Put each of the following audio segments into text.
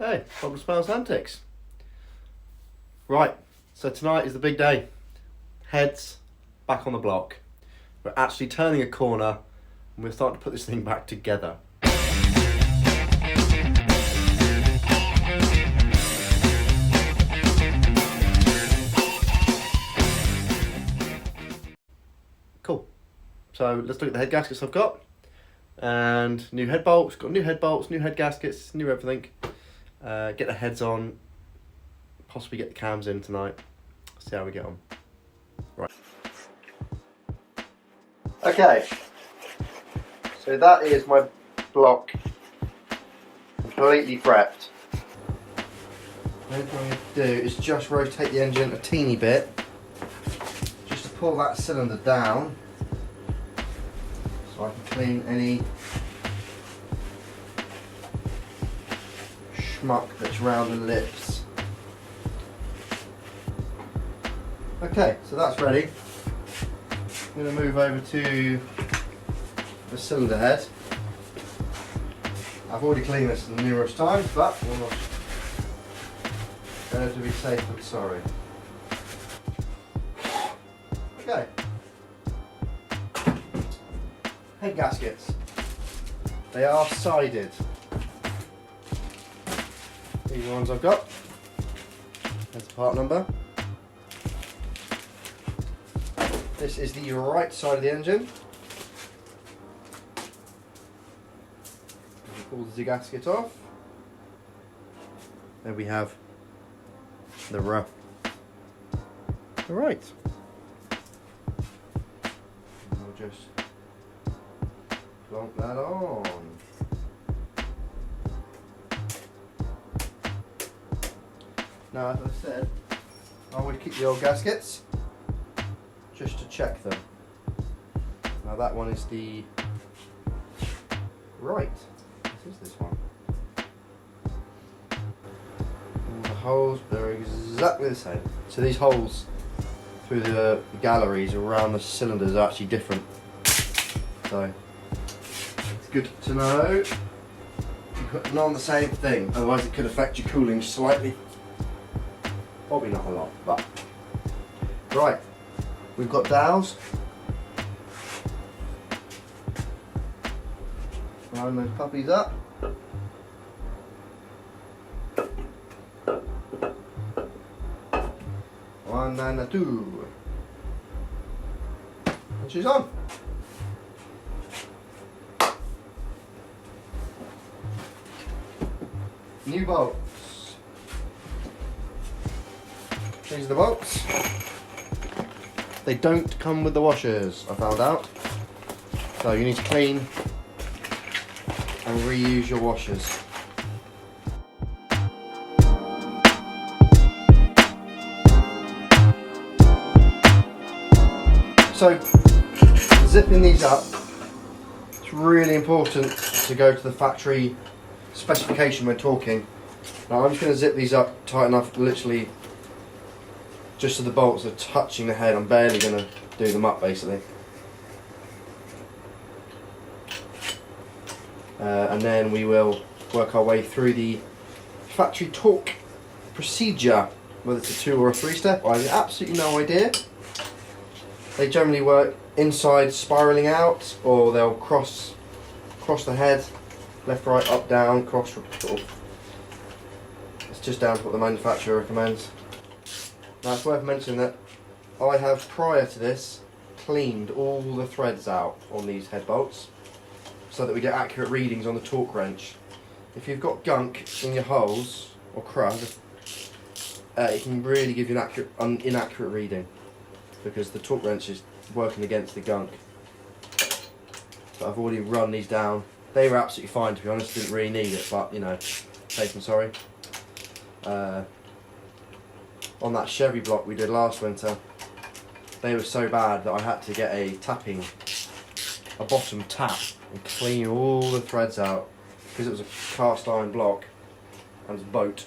Hey, welcome to Smiles and Antics. Right, so tonight is the big day. Heads back on the block. We're actually turning a corner and we're starting to put this thing back together. Cool. So let's look at the head gaskets I've got. And new head bolts, got new head bolts, new head gaskets, new everything. Get the heads on, possibly get the cams in tonight. See how we get on. Right. Okay, so that is my block completely prepped. The only thing I'm going to do is just rotate the engine a teeny bit, just to pull that cylinder down, so I can clean any schmuck that's around the lips. Okay, so that's ready. I'm going to move over to the cylinder head. I've already cleaned this numerous times, but better to be safe than sorry. Okay. Head gaskets. They are sided. These are the ones I've got. That's the part number. This is the right side of the engine. Pull the gasket off. Then we have the right. And we'll just plonk that on. Now, as I said, I always keep the old gaskets just to check them. Now that one is the right. This is this one. All the holes, they're exactly the same. So these holes through the galleries around the cylinders are actually different. So it's good to know you're putting on the same thing, otherwise it could affect your cooling slightly. Probably not a lot, but right. We've got dowels. Line those puppies up. One and a two. And she's on. New bolts. These are the bolts. They don't come with the washers, I found out. So you need to clean and reuse your washers. So, zipping these up, it's really important to go to the factory specification when talking. Now I'm just going to zip these up tight enough, literally just so the bolts are touching the head. I'm barely going to do them up basically. And then we will work our way through the factory torque procedure, whether it's a 2 or a 3 step. I have absolutely no idea. They generally work inside spiraling out, or they'll cross the head, left, right, up, down, cross. It's just down to what the manufacturer recommends. Now it's worth mentioning that I have, prior to this, cleaned all the threads out on these head bolts so that we get accurate readings on the torque wrench. If you've got gunk in your holes or crud, it can really give you an inaccurate reading because the torque wrench is working against the gunk. But I've already run these down. They were absolutely fine, to be honest. Didn't really need it, but you know, safe and sorry. On that Chevy block we did last winter, they were so bad that I had to get a bottom tap and clean all the threads out because it was a cast iron block and it's boat,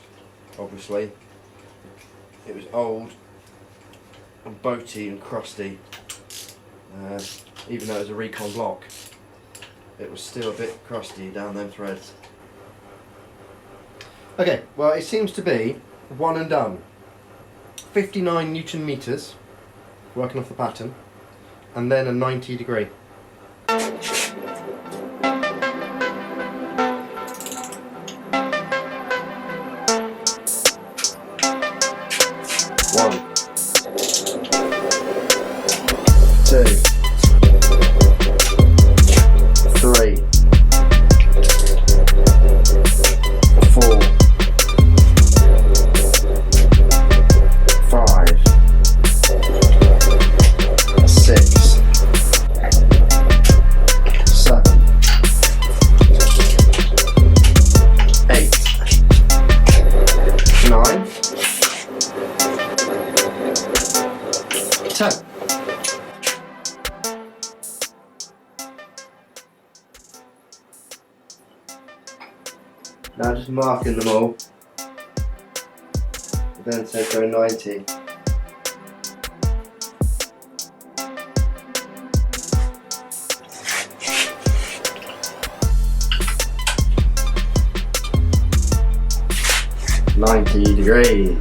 obviously. It was old and boaty and crusty. Even though it was a recon block, it was still a bit crusty down them threads. Okay, well it seems to be one and done. 59 Newton meters, working off the pattern, and then a 90°. One, two, three, four, five, six, seven, 8, 9, 10. Now just marking them all. Then say go 90. $90.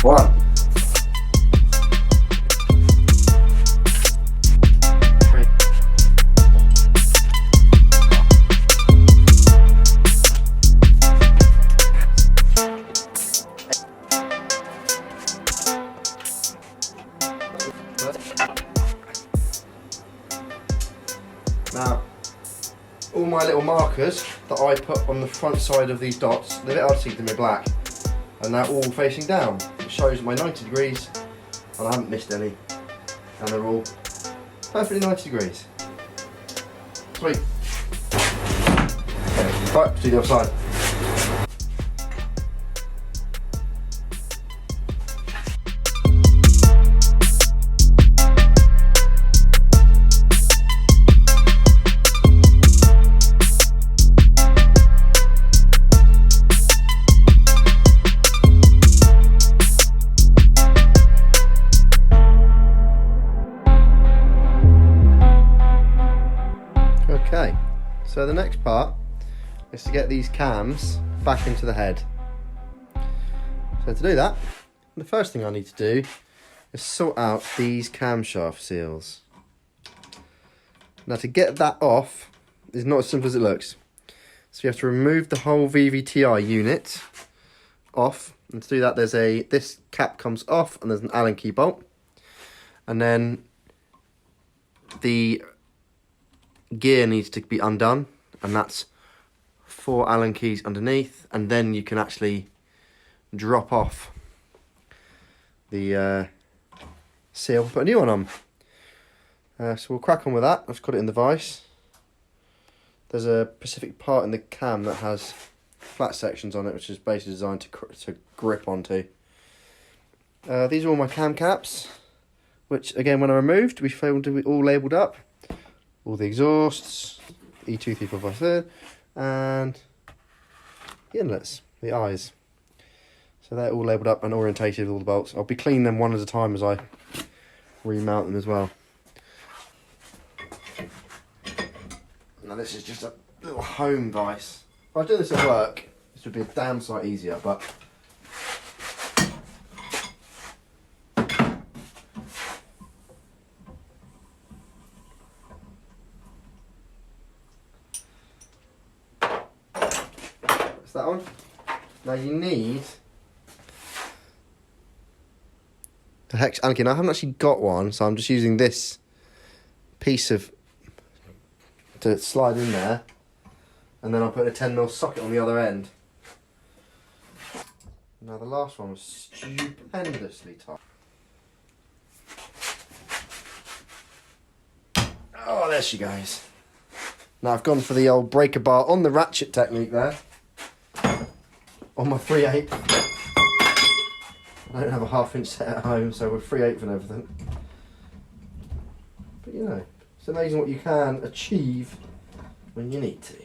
One. Now, all my little markers that I put on the front side of these dots, they're a bit hard to see them in black, and they're all facing down. It shows my 90°, and I haven't missed any, and they're all perfectly 90°. Sweet. Okay, right, to the other side. Okay, so the next part is to get these cams back into the head. So to do that, the first thing I need to do is sort out these camshaft seals. Now to get that off is not as simple as it looks. So you have to remove the whole VVTI unit off, and to do that this cap comes off and there's an Allen key bolt, and then the gear needs to be undone, and that's 4 Allen keys underneath, and then you can actually drop off the seal, put a new one on. So we'll crack on with that. I've just got it in the vise. There's a specific part in the cam that has flat sections on it, which is basically designed to grip onto. These are all my cam caps, which again when I removed we found to be all labelled up. All the exhausts, E2, 3, 4, 5, 6, and the inlets, the eyes. So they're all labelled up and orientated with all the bolts. I'll be cleaning them one at a time as I remount them as well. Now this is just a little home vise. If I do this at work, this would be a damn sight easier, but that one. Now you need the hex Allen key. Now I haven't actually got one, so I'm just using this piece to slide in there, and then I'll put a 10mm socket on the other end. Now the last one was stupendously tight. Oh, there she goes. Now I've gone for the old breaker bar on the ratchet technique there. On my 3/8. I don't have a 1/2 inch set at home, so we're 3/8 and everything. But you know, it's amazing what you can achieve when you need to.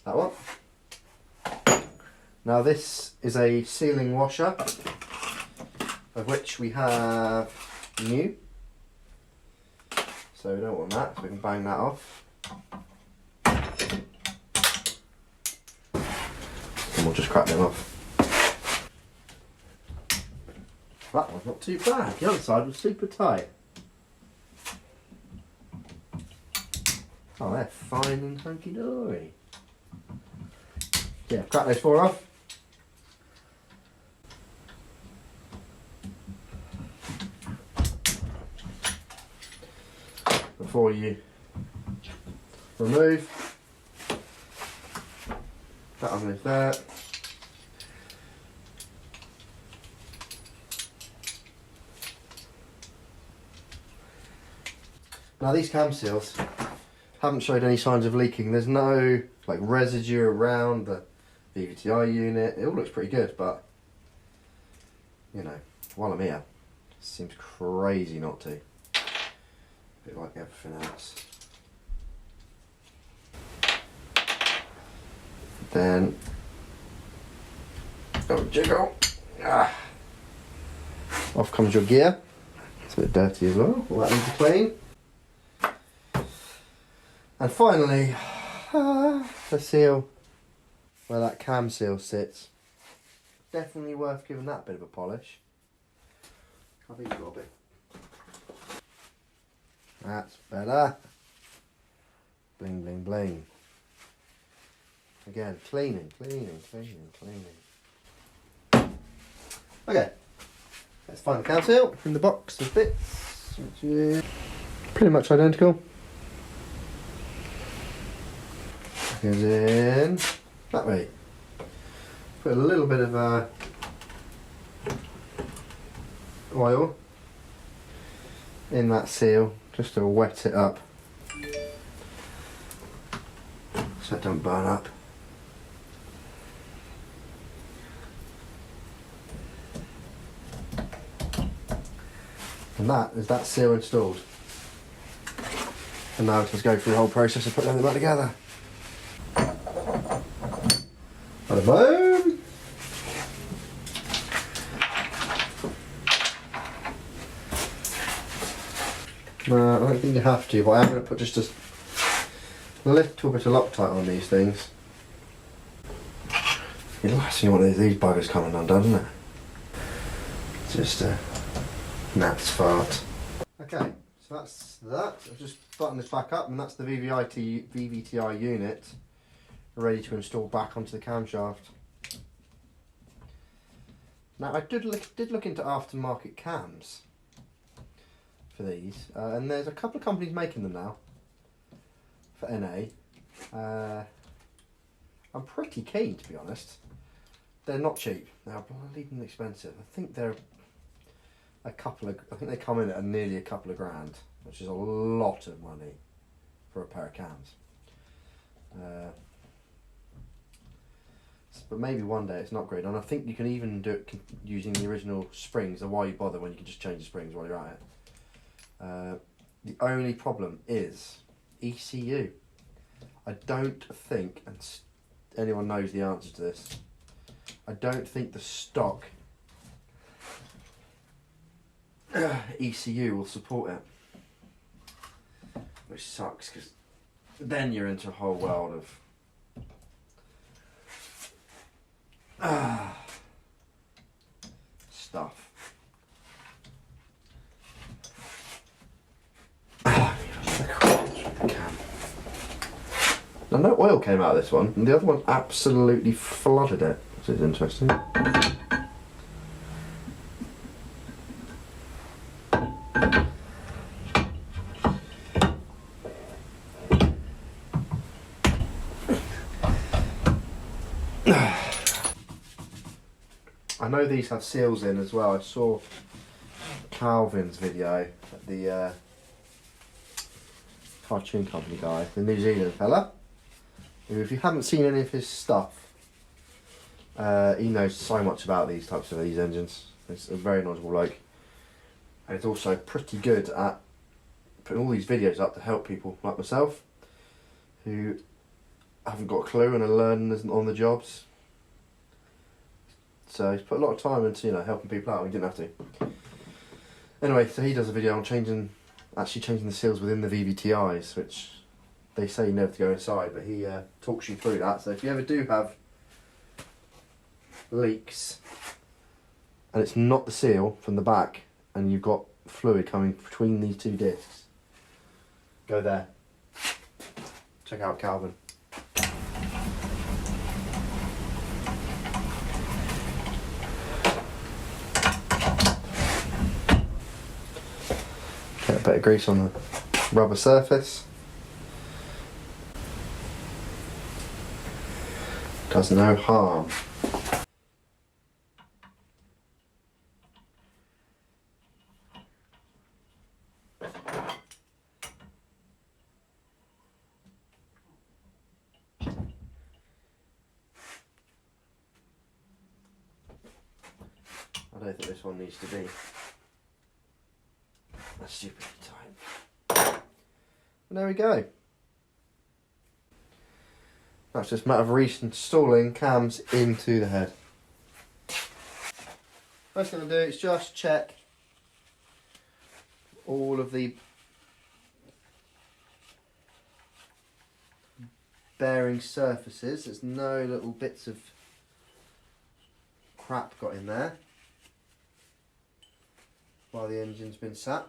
That one. Now this is a sealing washer. of which we have new. So we don't want that, so we can bang that off. And we'll just crack them off. That one's not too bad. The other side was super tight. Oh, they're fine and hunky-dory. Yeah, crack those 4 off. Before you remove that underneath there. Now these cam seals haven't showed any signs of leaking. There's no like residue around the VVTI unit. It all looks pretty good, but you know, while I'm here, it seems crazy not to. A bit like everything else. Then go jiggle. Off comes your gear. It's a bit dirty as well. All that needs to clean. And finally, the seal where that cam seal sits. Definitely worth giving that a bit of a polish. I think you've got a bit. That's better. Bling, bling, bling. Again, cleaning. Okay, let's find the cam seal in the box of bits, which is pretty much identical. Goes in that way. Put a little bit of oil in that seal just to wet it up so it don't burn up. And that is that seal installed. And now let's go through the whole process of putting them back together. Bada boom! No, I don't think you have to, but I am going to put just a little bit of Loctite on these things. The last thing you want these buggers coming undone, isn't it? Just a gnat's fart. Okay, so that's that. I've just buttoned this back up, and that's the VVTI unit ready to install back onto the camshaft. Now I did look into aftermarket cams for these, and there's a couple of companies making them now for NA. I'm pretty keen, to be honest. They're not cheap. They're bloody expensive. I think they're I think they come in at nearly a couple of grand, which is a lot of money for a pair of cams. But maybe one day it's not great, and I think you can even do it using the original springs. So why you bother when you can just change the springs while you're at it? The only problem is ECU. I don't think, and anyone knows the answer to this, I don't think the stock ECU will support it, which sucks because then you're into a whole world of stuff. Now, no oil came out of this one, and the other one absolutely flooded it, which is interesting. I know these have seals in as well. I saw Calvin's video at the cartoon company guy, the New Zealand fella, who, if you haven't seen any of his stuff, he knows so much about these types of engines. He's a very knowledgeable bloke, and he's also pretty good at putting all these videos up to help people like myself who haven't got a clue and are learning on the jobs. So he's put a lot of time into, you know, helping people out. He didn't have to. Anyway, so he does a video on actually changing the seals within the VVTIs, which they say never to go inside, but he talks you through that. So if you ever do have leaks and it's not the seal from the back and you've got fluid coming between these two discs, go there. Check out Calvin. Get a bit of grease on the rubber surface. Does no harm. I don't think this one needs to be a stupidly tight. And there we go. That's just a matter of reinstalling cams into the head. First thing I'm going to do is just check all of the bearing surfaces. There's no little bits of crap got in there while the engine's been sat.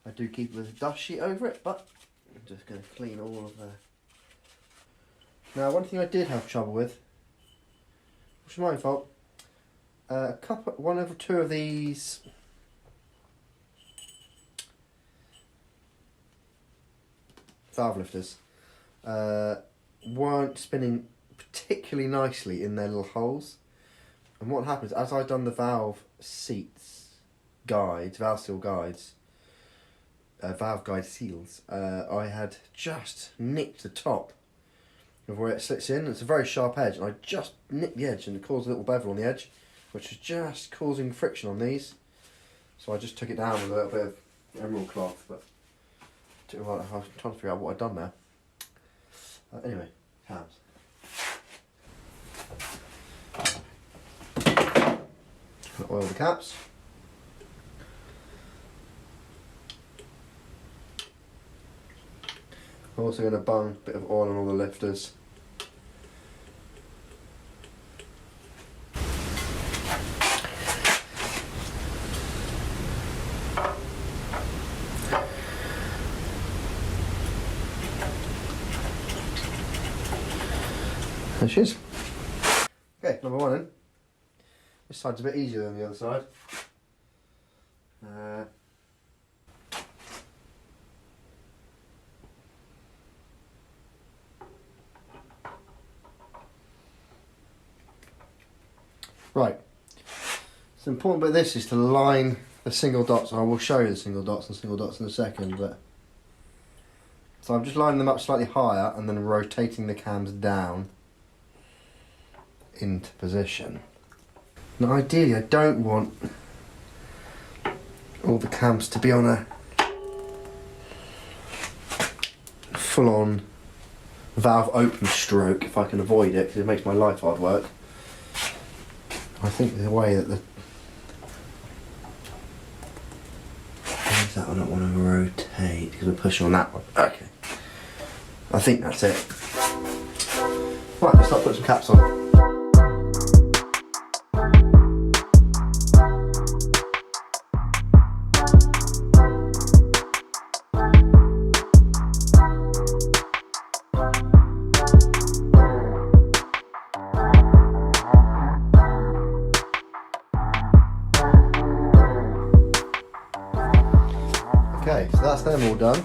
I do keep a dust sheet over it, but I'm just going to clean all of the... Now, one thing I did have trouble with, which is my fault, one or two of these valve lifters weren't spinning particularly nicely in their little holes. And what happens, as I've done the valve seats guides, valve seal guides, valve guide seals, I had just nicked the top of where it slits in. It's a very sharp edge, and I just nicked the edge and it caused a little bevel on the edge, which was just causing friction on these. So I just took it down with a little bit of emerald cloth, but I was trying to figure out what I'd done there. Anyway, cams. Oil the caps. I'm also going to bung a bit of oil on all the lifters. There she is. Okay, number one in. This side's a bit easier than the other side. Right. So the important bit of this is to line the single dots. I will show you the single dots in a second, but so I'm just lining them up slightly higher and then rotating the cams down into position. Now ideally I don't want all the cams to be on a full-on valve open stroke if I can avoid it, because it makes my life hard work. I think the way that where's that one I want to rotate, because we're pushing on that one. Okay. I think that's it. Right, let's start putting some caps on. Okay, so that's them all done.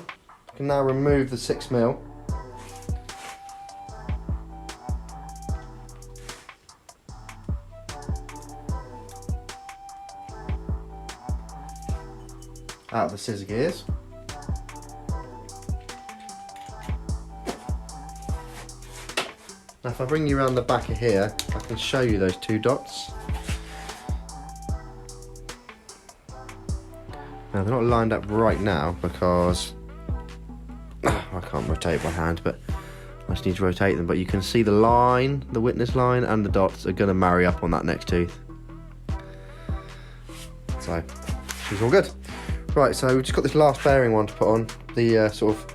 I can now remove the 6mm. Out of the scissor gears. Now if I bring you around the back of here, I can show you those two dots. Now they're not lined up right now because I can't rotate my hand, but I just need to rotate them, but you can see the line, the witness line and the dots are going to marry up on that next tooth. So it's all good. Right, so we've just got this last bearing one to put on, the sort of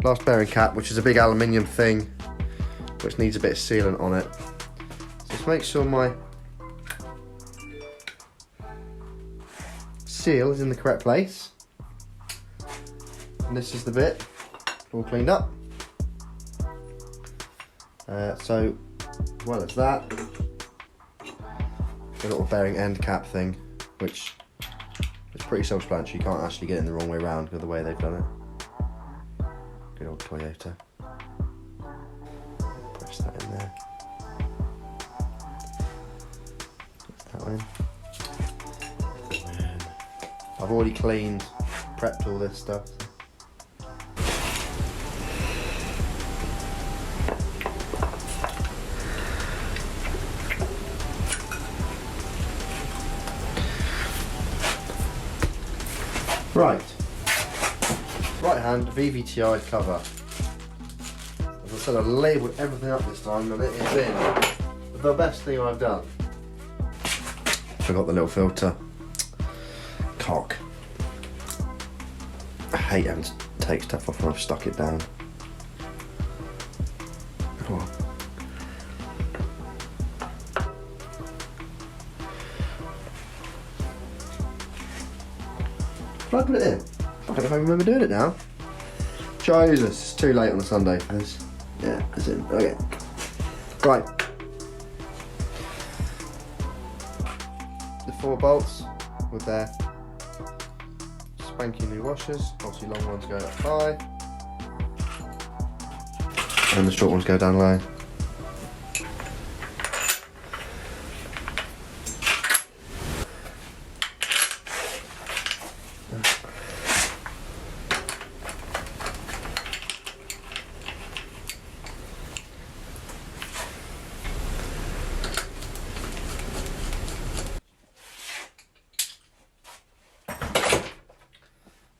last bearing cap, which is a big aluminium thing which needs a bit of sealant on it. So just make sure my seal is in the correct place. And this is the bit all cleaned up. So, well, it's that. The little bearing end cap thing, which is pretty self-explanatory. You can't actually get it in the wrong way around with the way they've done it. Good old Toyota. Press that in there. Put that in. And I've already cleaned, prepped all this stuff. Right hand VVTI cover. As I said, I labelled everything up this time and it is in the best thing I've done. Forgot the little filter. Cock. I hate having to take stuff off when I've stuck it down. Come on. Can I put it in? I don't know if I remember doing it now. Jesus, it's too late on a Sunday for this. Yeah, it's in. Okay. Right. The 4 bolts with their spanky new washers. Obviously long ones go up high. And the short ones go down low.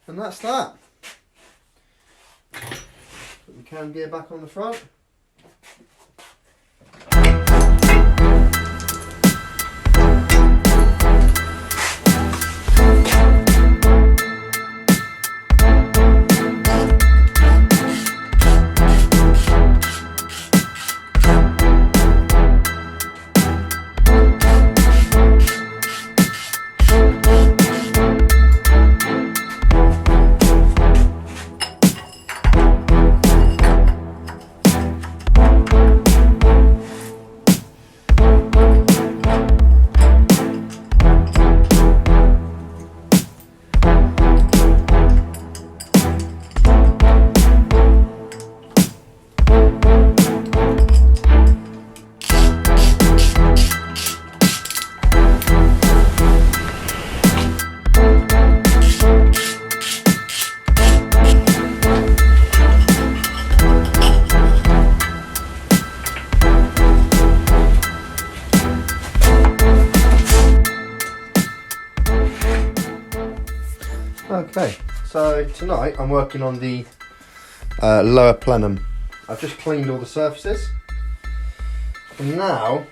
And that's that. Put the cam gear back on the front. Okay, so tonight I'm working on the lower plenum. I've just cleaned all the surfaces and now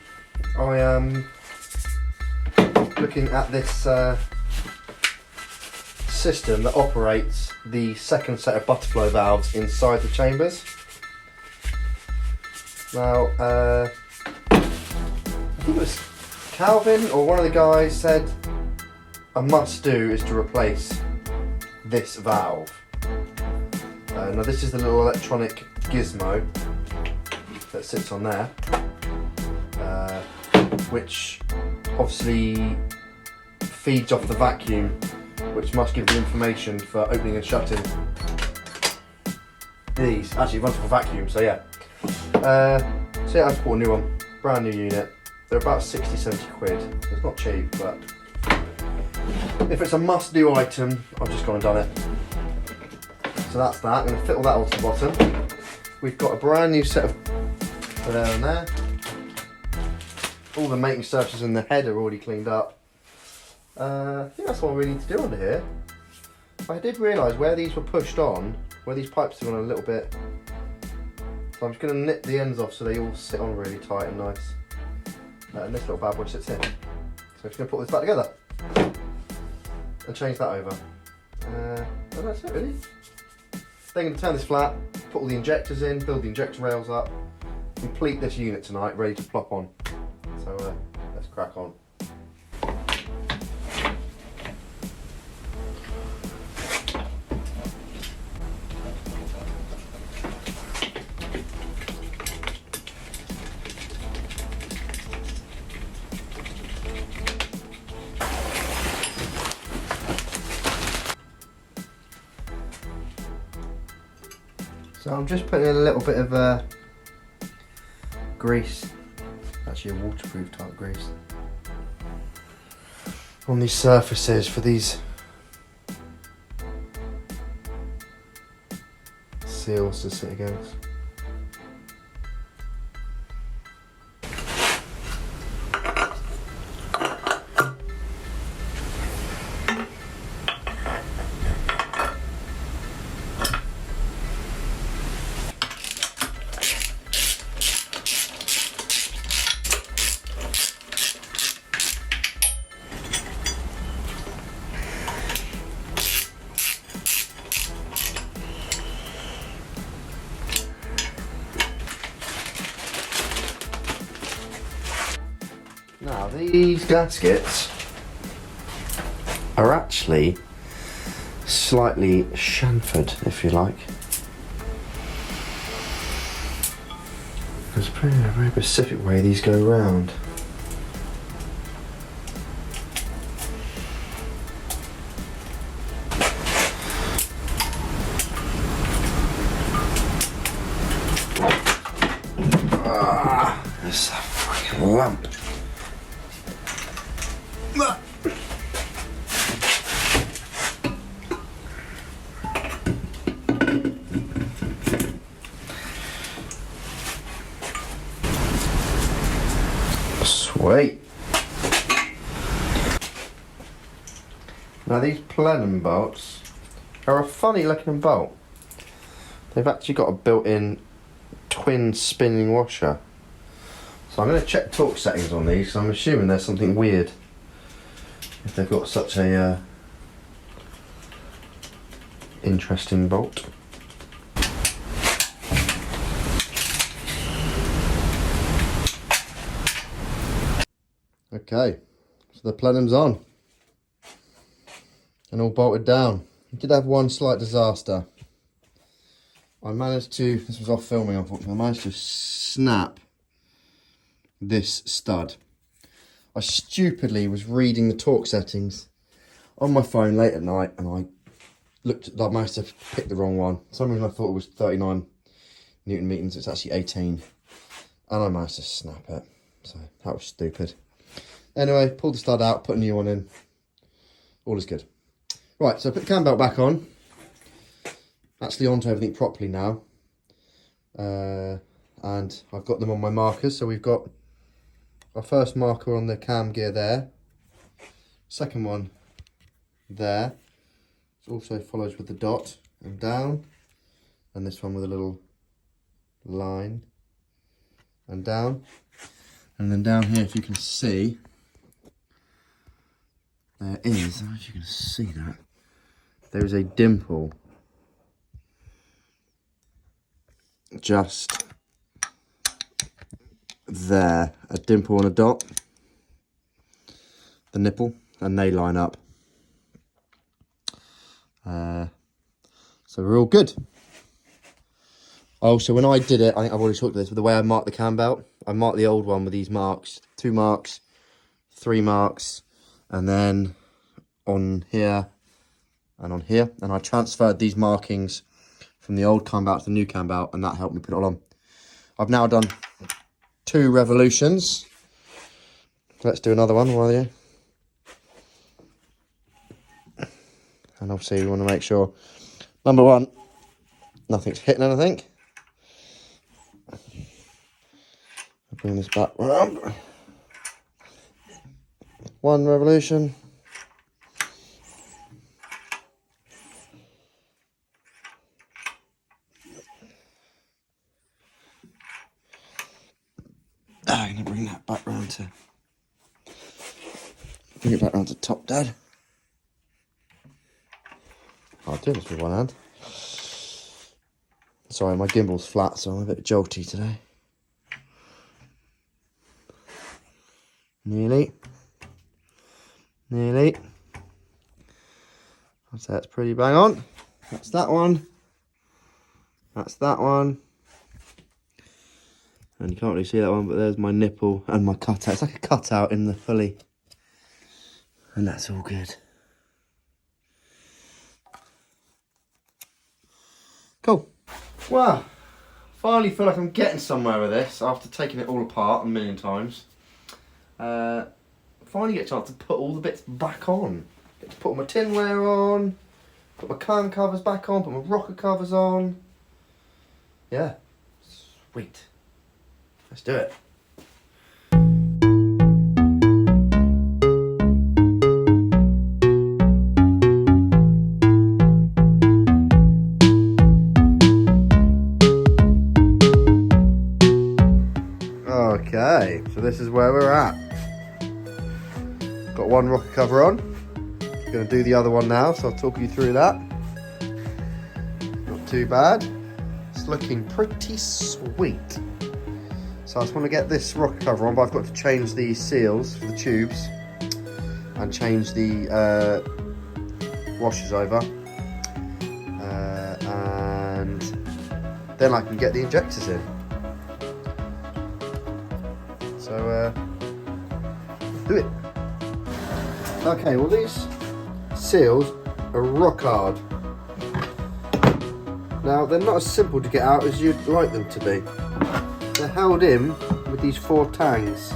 I am looking at this system that operates the second set of butterfly valves inside the chambers. Now I think it was Calvin or one of the guys said a must do is to replace this valve. Now this is the little electronic gizmo that sits on there, which obviously feeds off the vacuum, which must give the information for opening and shutting these. Actually it runs off a vacuum, so yeah. So yeah, I just bought a new one, brand new unit. They're about 60-70 quid, so it's not cheap, but if it's a must-do item, I've just gone and done it. So that's that. I'm going to fit all that all to the bottom. We've got a brand new set of there and there. All the mating surfaces in the head are already cleaned up. I think that's all we need to do under here. I did realise where these were pushed on, where these pipes have gone a little bit So I'm just going to nip the ends off so they all sit on really tight and nice. And this little bad boy sits in. So I'm just going to put this back together and change that over. And that's it really. Then I'm going to turn this flat, put all the injectors in, build the injector rails up, complete this unit tonight, ready to plop on. So let's crack on. So I'm just putting in a little bit of grease, actually a waterproof type grease, on these surfaces for these seals to sit against. Now these gaskets are actually slightly chamfered, if you like. There's a very specific way these go round. There's a freaking lump. Sweet. Now these plenum bolts are a funny looking bolt. They've actually got a built-in twin spinning washer. So I'm going to check torque settings on these, so I'm assuming there's something weird if they've got such a interesting bolt. Okay, so the plenum's on and all bolted down. I did have one slight disaster. I managed to, this was off filming unfortunately, I managed to snap this stud. I stupidly was reading the torque settings on my phone late at night and I managed to pick the wrong one. For some reason I thought it was 39 Newton meters, it's actually 18. And I managed to snap it, so that was stupid. Anyway, pulled the stud out, put a new one in. All is good. Right, so I put the cam belt back on. Actually onto everything properly now. And I've got them on my markers. So we've got our first marker on the cam gear there. Second one there. It also follows with the dot and down. And this one with a little line and down. And then down here, if you can see, there is, I don't know if you can see that, there is a dimple just there, a dimple and a dot, the nipple, and they line up. So we're all good. Also, when I did it, I think I've already talked about this, but the way I marked the cam belt, I marked the old one with these marks, 2 marks, 3 marks, and then on here and on here, and I transferred these markings from the old cam belt to the new cam belt, and that helped me put it all on. I've now done 2 revolutions. Let's do another one while you. And obviously we want to make sure, number 1, nothing's hitting anything. Bring this back round. 1 revolution. to bring it back round to the top, Dad. I'll do this with one hand. Sorry, my gimbal's flat, so I'm a bit jolty today. Nearly. Nearly. I'd say that's pretty bang on. That's that one. That's that one. And you can't really see that one, but there's my nipple and my cutout. It's like a cutout in the pulley. And that's all good. Cool. Wow. Finally feel like I'm getting somewhere with this after taking it all apart a million times. Finally get a chance to put all the bits back on. Get to put all my tinware on, put my cam covers back on, put my rocker covers on. Yeah. Sweet. Let's do it. Okay, so this is where we're at. Got one rocker cover on. Going to do the other one now, so I'll talk you through that. Not too bad. It's looking pretty sweet. So I just want to get this rocker cover on, but I've got to change the seals for the tubes and change the washers over. And then I can get the injectors in. So, do it. Okay, well these seals are rock hard. Now, they're not as simple to get out as you'd like them to be. They're held in with these 4 tangs,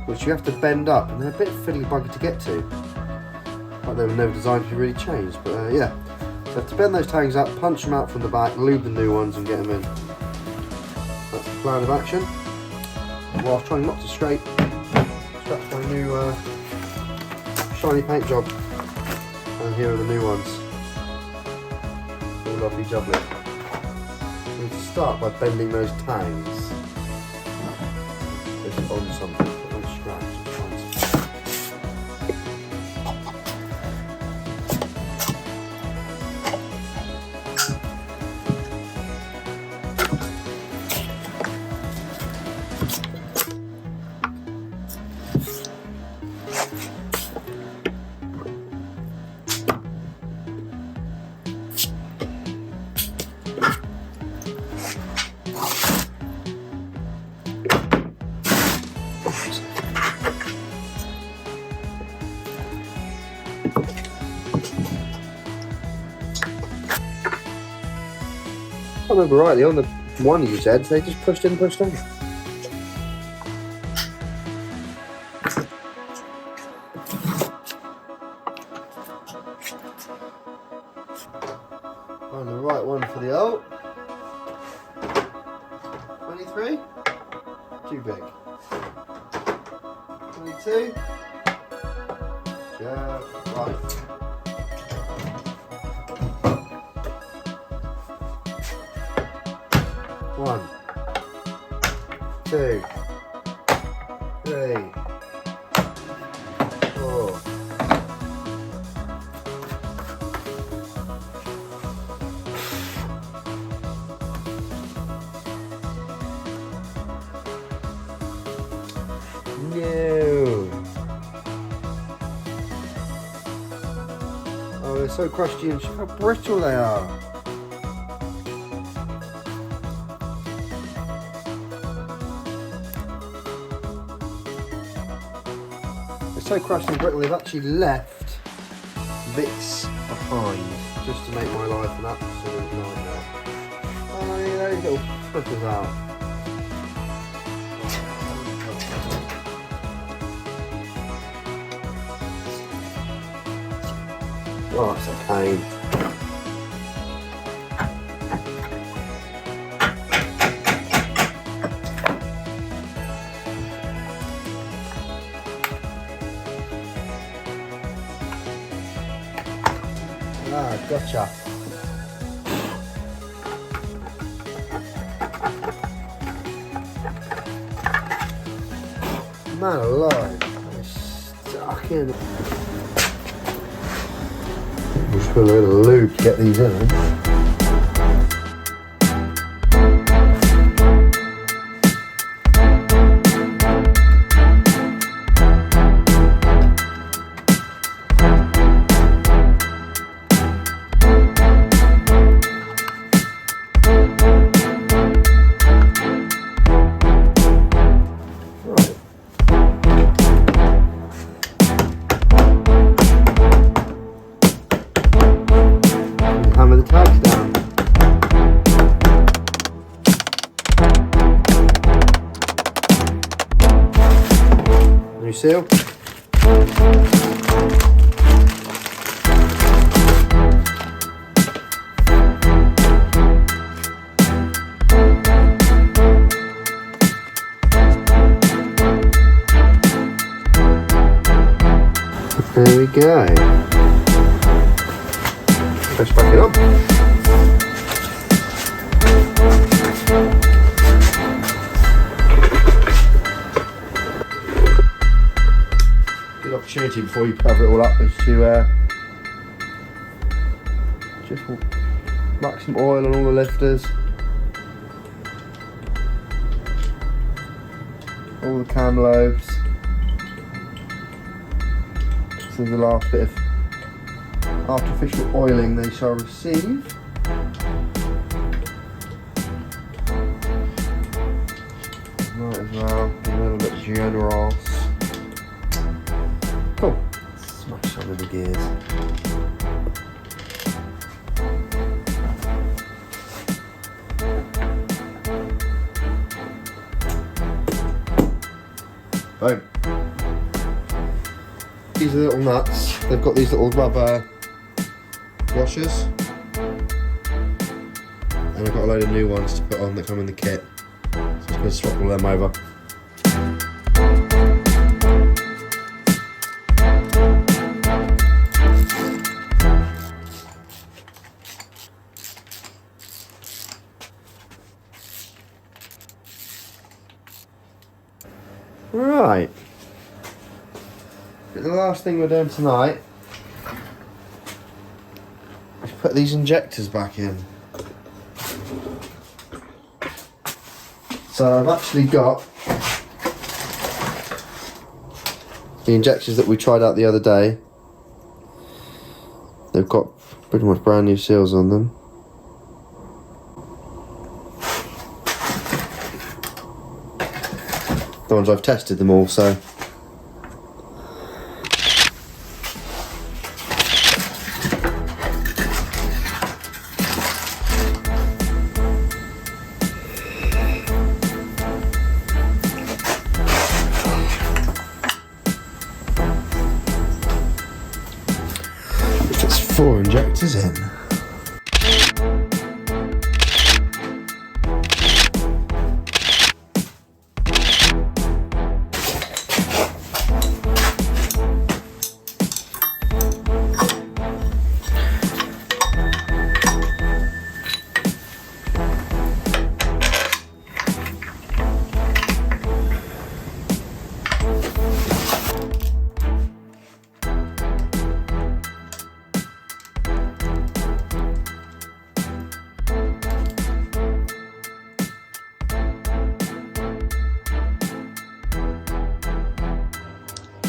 which you have to bend up, and they're a bit fiddly buggy to get to. Like they were never designed to be really changed, but yeah. So you have to bend those tangs up, punch them out from the back, lube the new ones and get them in. That's the plan of action. Whilst trying not to scratch my new shiny paint job. And here are the new ones. All lovely jubbly. We need to start by bending those tangs. Just on something, on scratch. If I remember rightly, on the one you said, they just pushed in and pushed on. On the right one for the old. 23. Too big. 22. Yeah, right. One, 2, 3, 4. No. Oh, they're so crusty and how brittle they are. So crushed and brittle, they've actually left bits behind just to make my life an absolute nightmare. Oh, yeah, those little fritters out. Oh, that's a pain. Ah, gotcha. Man alive, it's stuck in. We'll just put a little lube to get these in. Hammer the tags down. New seal. There we go. Let's back it up. Good opportunity before you cover it all up is to just whack some oil on all the lifters, all the cam lobes. This is the last bit of artificial oiling they shall receive. Might as well be a little bit generous. Cool. Smash some of the gears. Boom. These are the little nuts. They've got these little rubber washers, and I've got a load of new ones to put on that come in the kit, so I'm just going to swap all them over. Right, the last thing we're doing tonight, put these injectors back in. So I've actually got the injectors that we tried out the other day. They've got pretty much brand new seals on them. The ones I've tested them all, so it's 4 injectors in.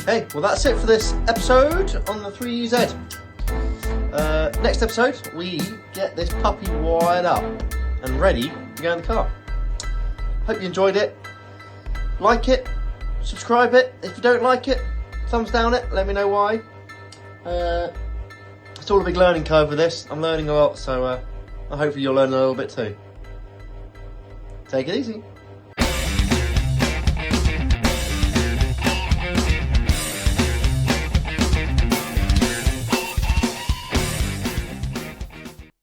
Hey, well that's it for this episode on the 3UZ. Next episode, we get this puppy wired up and ready to go in the car. Hope you enjoyed it. Like it, subscribe it. If you don't like it, thumbs down it, let me know why. It's all a big learning curve with this. I'm learning a lot, so hopefully you'll learn a little bit too. Take it easy.